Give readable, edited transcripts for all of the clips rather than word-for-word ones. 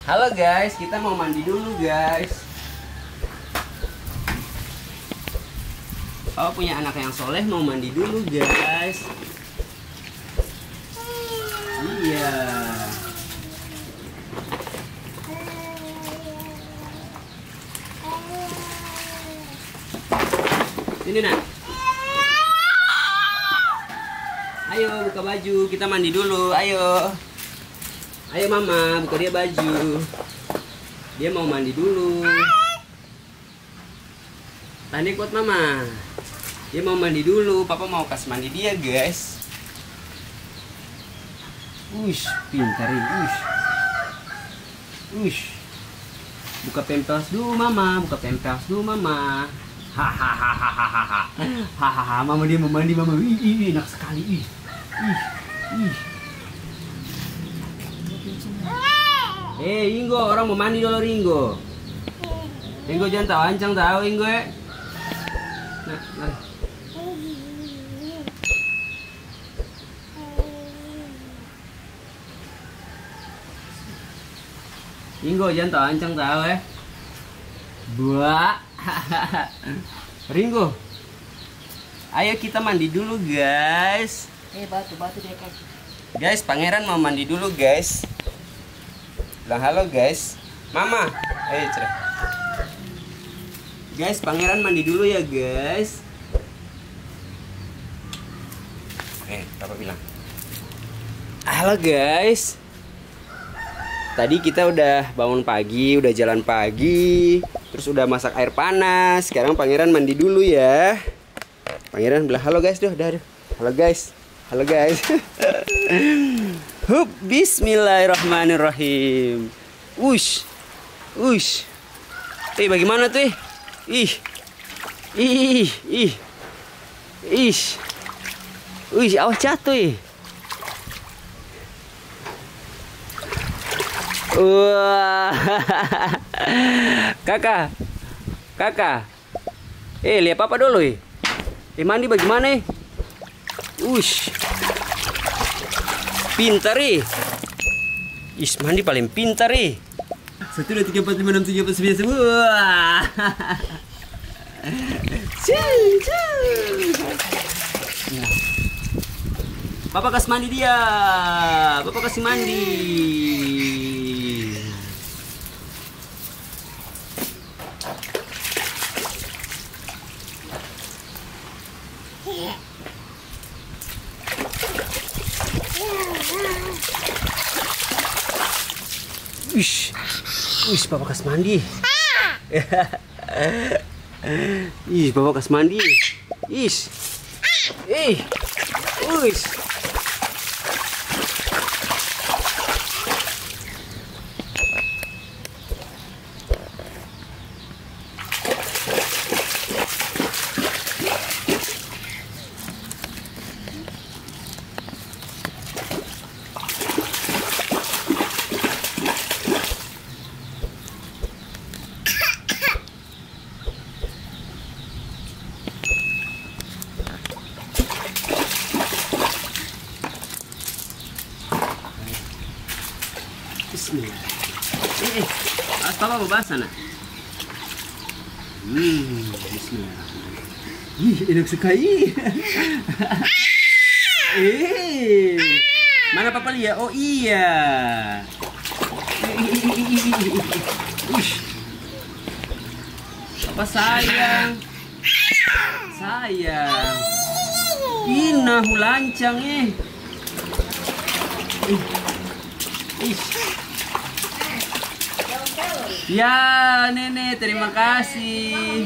Halo guys, kita mau mandi dulu guys. Oh, punya anak yang soleh mau mandi dulu guys. Iya. Ini nak. Ayo buka baju, kita mandi dulu. Ayo. Ayo mama, buka dia baju. Dia mau mandi dulu. Tani kuat mama. Dia mau mandi dulu. Papa mau kasih mandi dia guys. Ush, pintar ini. Ush. Buka pampers dulu mama. Buka pampers dulu mama. Hahaha. Hahaha. Mama dia mau mandi mama. Ih, enak sekali. Ih. Ingo, orang mau mandi dulu Ringo. Ringo jangan tahu ancang tahu Ingo ya. Nah, mari. Ringo jangan tahu ancang tahu ya. Buah. Ringo. Ayo kita mandi dulu guys. Batu dia kaki. Guys, pangeran mau mandi dulu guys. Bilang halo guys. Mama. Cerah. Guys, pangeran mandi dulu ya guys. Papa bilang. Halo guys. Tadi kita udah bangun pagi, udah jalan pagi, terus udah masak air panas. Sekarang pangeran mandi dulu ya. Pangeran bilang halo guys, dah. Halo guys. Halo guys. Hup, bismillahirrahmanirrahim. Ush. Bagaimana tuh? Awas jatuh. Wah. Kakak. Lihat papa dulu. Mandi bagaimana? Ush. Pintar mandi paling pintar 1, 2, 3, 4, 5, 6, 7, 8, 9, 10. Wah. Papa kasih mandi dia. Papa kasih mandi. Papa kasih mandi. Papa kasih mandi. Bismillah. Papa mau basah nak. Bismillah. Enak sekali. Mana papa lihat? Oh iya. Papa sayang. Inah lancang Ya, Nenek, terima kasih.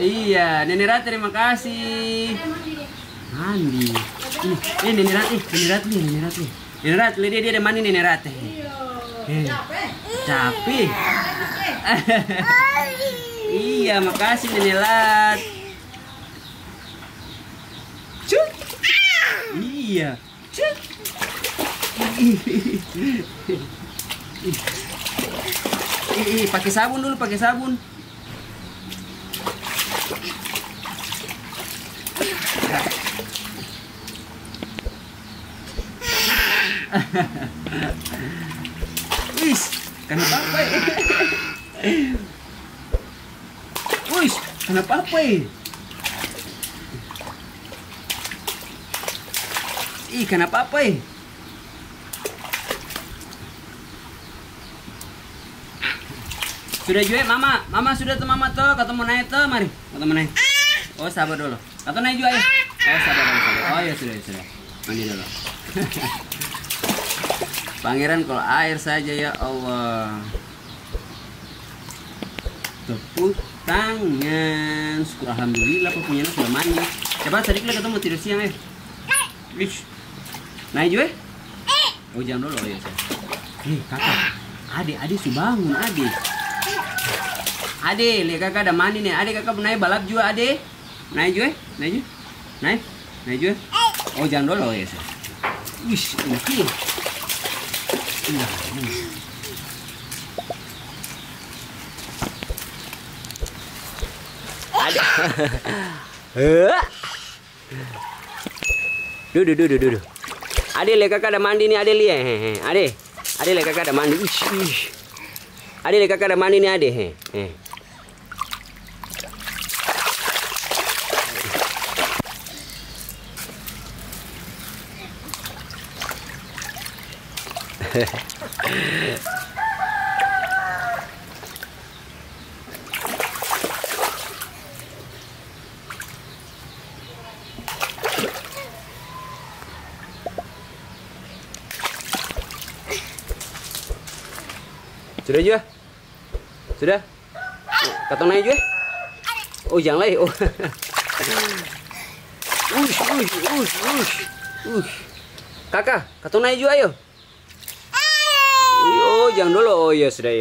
Iya, Nenek Rat, terima kasih. Mandi. Nenek Rat, Nenek Rat, dia ada mandi Nenek Rat. Capek. Iya, makasih Nenek Rat. Cut. Iya. Cut. Pakai sabun dulu, pakai sabun. Wis, kenapa apa? Wis, kenapa apa? Ih, kenapa apa? Sudah juga mama, mama sudah tuh mama tuh, ketemu naik tuh, mari, ketemu naik. Oh sabar dulu, kata naik juga ya. Oh sabar dulu, sabar. Oh ya sudah, mandi dulu. Pangeran kalau air saja ya Allah. Tepuk tangan, syukur alhamdulillah punya sudah mandi. Coba tadi kita ketemu tidur siang ya. Wish, naik juga? Oh jangan dulu, oh ya. Kakak, adik sudah bangun adik. Ade, lihat kakak ada mandi nih. Ade kakak naik balap juga ade. Naik juga, naik juga. Oh jangan dulu ya. Wish, ini. Ada. Duh. Ade lihat kakak ada mandi nih. Ade lihat. Ade lihat kakak ada mandi. Ade lihat kakak ada mandi nih ade. Sudah juga? Sudah? Katong naik juga? Oh jangan lagi. Oh. Kakak, katong naik juga ayo. Oh jangan dulu. Oh ya sudah.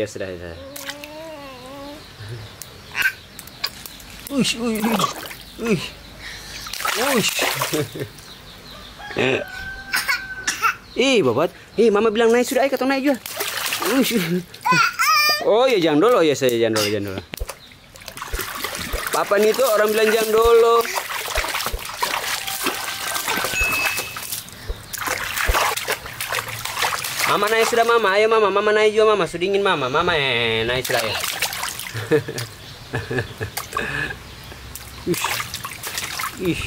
Ih babat. Mama bilang naik sudah, ayo katong naik juga. Oh ya jangan dulu ya, saya jangan dulu. Papa nih tuh orang bilang jangan dulu. Mama naik sudah mama, ayo mama naik juga mama, sudah dingin mama naik sudah ya. Ih.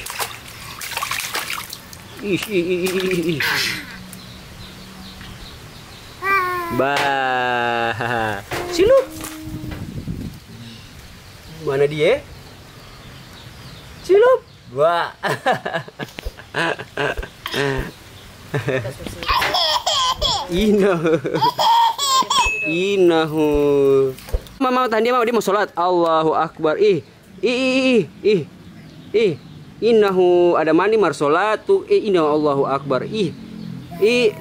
Bah, Cilup. Mana dia? Cilup. Wah. Inahu. Mama tadi dia mau sholat. Allahu Akbar. Ih. Innahu ada mandi mar sholatu. Innahu Allahu Akbar.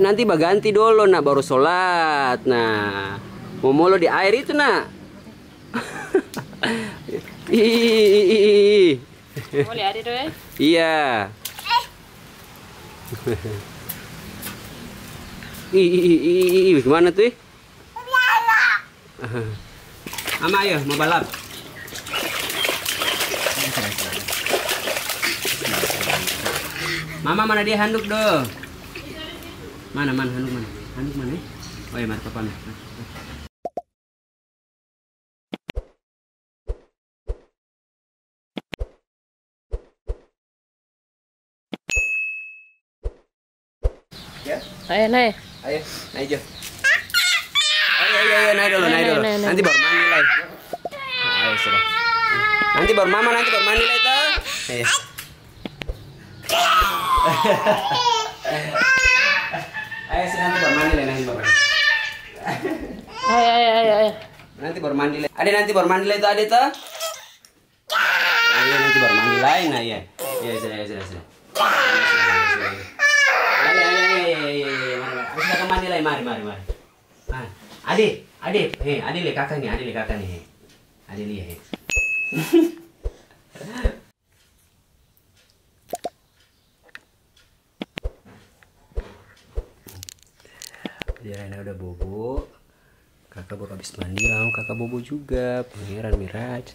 Nanti baganti dulu nak baru sholat. Nah, mau molo di air itu nak. Boleh ada doy? Iya. Gimana tuh? Mama ayo mau balap. Mama mana dia handuk dong? Mana handuk mana? Handuk mana? Oh ya, mari papa. Ya? Ayo naik. Ayo, naik aja. Ayo, naik dulu. Nanti baru mandi lagi. Ayo sudah. Nanti baru mama mandi lagi tuh. Ayo. Ayo sudah nanti baru mandi lagi Ayo. Nanti baru mandi lagi. Ade nanti baru mandi lagi tuh ade tuh. Ayo nanti baru mandi lagi nah ya. Ya sudah. Sudah mandi lagi mari. Ade lihat kakak nih. Ade lihat. Dia Raina udah bobo. Kakak baru habis mandi, langsung kakak bobo juga. Pangeran Miraj.